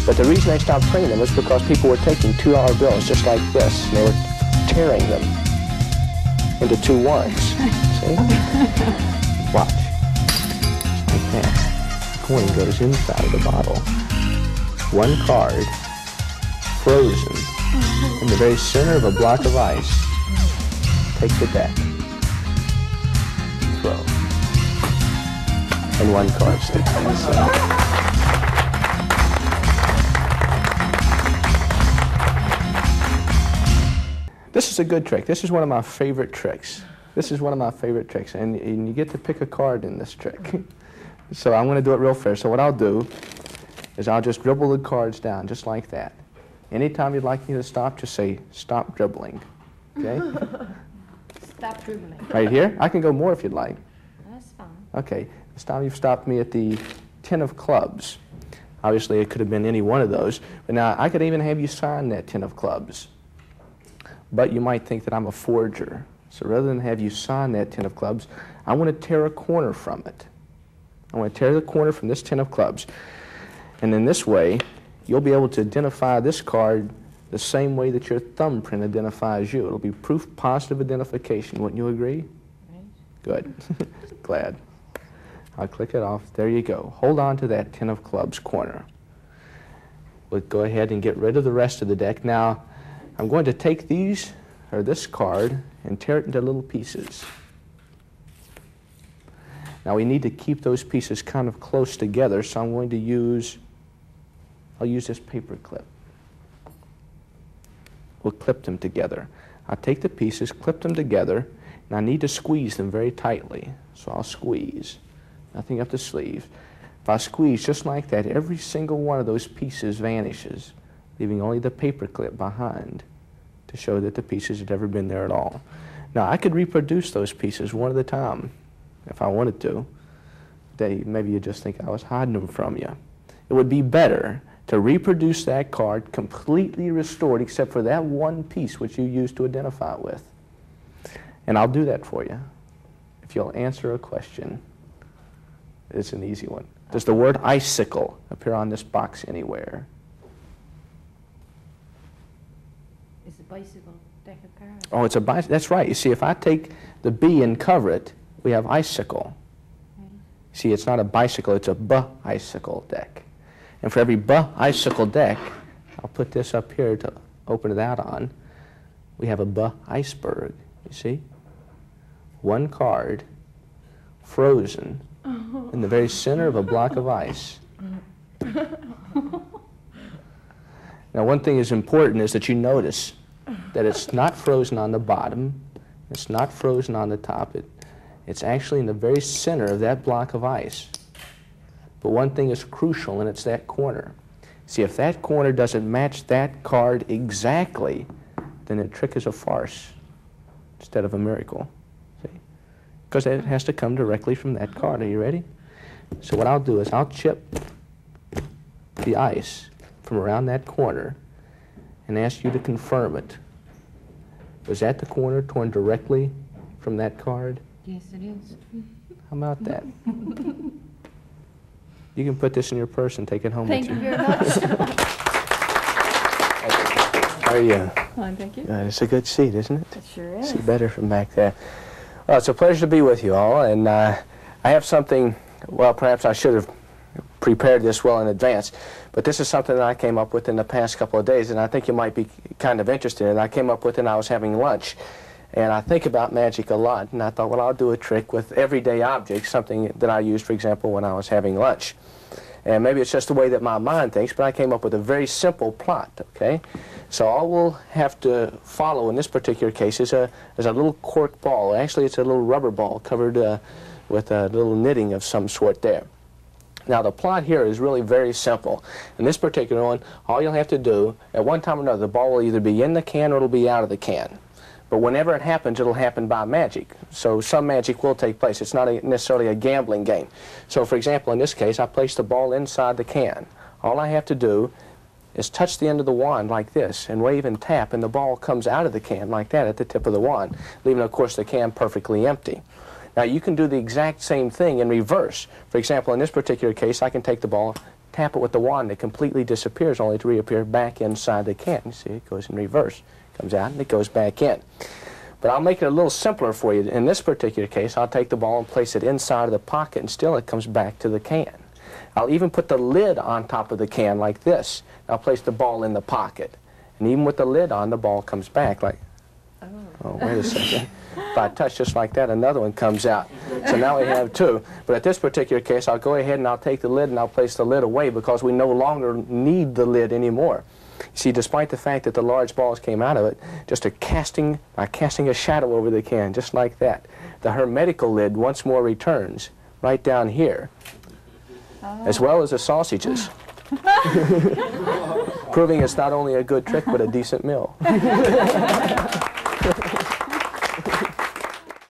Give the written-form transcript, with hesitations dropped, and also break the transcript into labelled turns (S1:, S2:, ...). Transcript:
S1: But the reason they stopped printing them was because people were taking $2 bills just like this, and they were tearing them into 2 ones. See? Watch. Like that. The coin goes inside of the bottle. 1 card, frozen, in the very center of a block of ice. Take the deck. Throw. And 1 card sticks in the center. This is a good trick. This is one of my favorite tricks. This is one of my favorite tricks, and you get to pick a card in this trick. So I'm going to do it real fast. So what I'll do is I'll just dribble the cards down just like that. Anytime you'd like me to stop, just say, stop dribbling. Okay?
S2: Stop dribbling.
S1: Right here? I can go more if you'd like.
S2: That's fine.
S1: Okay. This time you've stopped me at the 10 of clubs. Obviously, it could have been any one of those. But now, I could even have you sign that 10 of clubs. But you might think that I'm a forger. So rather than have you sign that 10 of clubs, I want to tear a corner from it. I want to tear the corner from this 10 of clubs. And in this way, you'll be able to identify this card the same way that your thumbprint identifies you. It'll be proof positive identification. Wouldn't you agree?
S2: Right.
S1: Good. Glad. I'll click it off. There you go. Hold on to that 10 of clubs corner. We'll go ahead and get rid of the rest of the deck. Now, I'm going to take these, or this card, and tear it into little pieces. Now we need to keep those pieces kind of close together, so I'm going to use, I'll use this paper clip. We'll clip them together. I'll take the pieces, clip them together, and I need to squeeze them very tightly. So I'll squeeze, nothing up the sleeve. If I squeeze just like that, every single one of those pieces vanishes, leaving only the paper clip behind to show that the pieces had ever been there at all. Now, I could reproduce those pieces one at a time if I wanted to. Maybe you just think I was hiding them from you. It would be better to reproduce that card completely restored except for that one piece which you used to identify it with. And I'll do that for you if you'll answer a question. It's an easy one. Does the word icicle appear on this box anywhere?
S2: It's a bicycle deck of cards.
S1: Oh, it's a bicycle. That's right. You see, if I take the B and cover it, we have icicle.
S2: Right.
S1: See, it's not a bicycle, it's a B-icicle deck. And for every B-icicle deck, I'll put this up here to open it out on, we have a B-iceberg, you see? 1 card, frozen, in the very center of a block of ice. Now, one thing is important is that you notice that it's not frozen on the bottom, it's not frozen on the top, it's actually in the very center of that block of ice. But one thing is crucial, and it's that corner. See, if that corner doesn't match that card exactly, then the trick is a farce instead of a miracle. See? Because it has to come directly from that card. Are you ready? So what I'll do is I'll chip the ice from around that corner and ask you to confirm it. Was that the corner torn directly from that card?
S2: Yes, it is.
S1: How about that? You can put this in your purse and take it home
S2: Thank
S1: with
S2: you
S1: you.
S2: very much.
S1: How are you?
S2: Fine, thank you.
S1: It's a good seat, isn't it?
S2: It sure is.
S1: See better from back there. Well, it's a pleasure to be with you all, and I have something, well, perhaps I should have prepared this well in advance, but this is something that I came up with in the past couple of days, and I think you might be kind of interested in. I came up with it and I was having lunch, and I think about magic a lot, and I thought, well, I'll do a trick with everyday objects, something that I used, for example, when I was having lunch. And maybe it's just the way that my mind thinks, but I came up with a very simple plot, okay? So all we'll have to follow in this particular case is a little cork ball. Actually, it's a little rubber ball covered with a little knitting of some sort there. Now, the plot here is really very simple. In this particular one, all you'll have to do, at one time or another, the ball will either be in the can or it'll be out of the can. But whenever it happens, it'll happen by magic. So some magic will take place. It's not necessarily a gambling game. So, for example, in this case, I place the ball inside the can. All I have to do is touch the end of the wand like this and wave and tap, and the ball comes out of the can like that at the tip of the wand, leaving, of course, the can perfectly empty. Now, you can do the exact same thing in reverse. For example, in this particular case, I can take the ball, tap it with the wand, it completely disappears, only to reappear back inside the can. You see, it goes in reverse. Comes out and it goes back in. But I'll make it a little simpler for you. In this particular case, I'll take the ball and place it inside of the pocket, and still it comes back to the can. I'll even put the lid on top of the can like this. I'll place the ball in the pocket. And even with the lid on, the ball comes back like, oh, wait a second. If I touch just like that, another one comes out. So now we have two. But at this particular case, I'll go ahead and I'll take the lid and I'll place the lid away because we no longer need the lid anymore. You see, despite the fact that the large balls came out of it, just by casting a shadow over the can, just like that, the hermetical lid once more returns right down here, as well as the sausages, proving it's not only a good trick, but a decent meal.